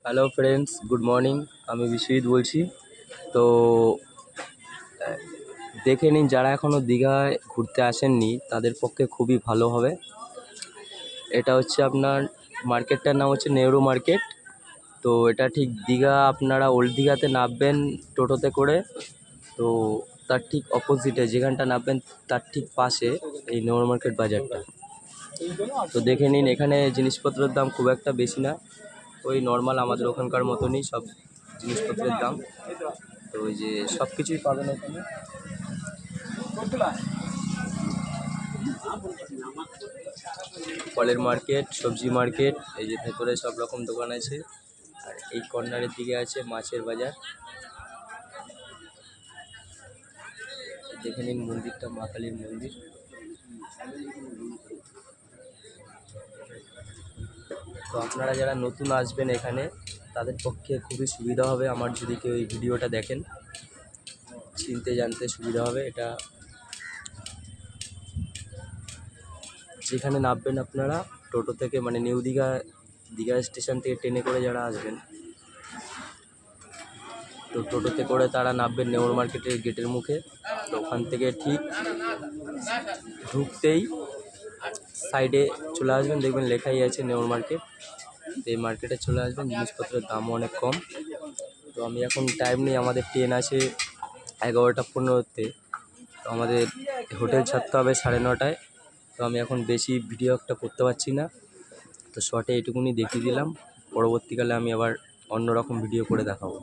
Hello friends, good morning. আমি বিশ্বজিৎ বলছি। তো দেখে নিন, যারা এখনও দীঘায় ঘুরতে আসেননি তাদের পক্ষে খুবই ভালো হবে। এটা হচ্ছে আপনার মার্কেটটার নাম হচ্ছে নেহরু মার্কেট। তো এটা ঠিক দীঘা, আপনারা ওল্ড দীঘাতে নামবেন টোটোতে করে। তো তার ঠিক অপোজিটে যেখানটা নামবেন তার ঠিক পাশে এই নেহরু মার্কেট বাজারটা। তো দেখে নিন, এখানে জিনিসপত্রের দাম খুব একটা বেশি না, ওই নর্মাল আমাদের ওখানকার মতনই সব জিনিসপত্রের দাম। তো ওই যে সব কিছুই পাবেন এখানে। ফলের মার্কেট, সবজি মার্কেট, এই যে ভেতরে সব রকম দোকান আছে। আর এই কর্নারের দিকে আছে মাছের বাজার। দেখে নিন মন্দিরটা, মা কালীর মন্দির। তো আপনারা যারা নতুন আসবেন এখানে তাদের পক্ষে খুবই সুবিধা হবে, আমার যদি কেউ এই ভিডিওটা দেখেন চিনতে জানতে সুবিধা হবে। এটা যেখানে নামবেন আপনারা টোটো থেকে, মানে নিউ দীঘা স্টেশন থেকে ট্রেনে করে যারা আসবেন, তো টোটোতে করে তারা নামবেন নেওর মার্কেটের গেটের মুখে। তো ওখান থেকে ঠিক ঢুকতেই সাইডে চলে আসবেন, দেখবেন লেখাই আছে নেওর মার্কেট। তো এই মার্কেটে চলে আসবেন, জিনিসপত্রের দামও অনেক কম। তো আমি এখন টাইম নেই, আমাদের ট্রেন আছে 11:15-তে। তো আমাদের হোটেল ছাড়তে হবে 9:30টায়। তো আমি এখন বেশি ভিডিও একটা করতে পারছি না, তো শর্টে এইটুকুনি দেখিয়ে দিলাম। পরবর্তীকালে আমি আবার অন্যরকম ভিডিও করে দেখাবো।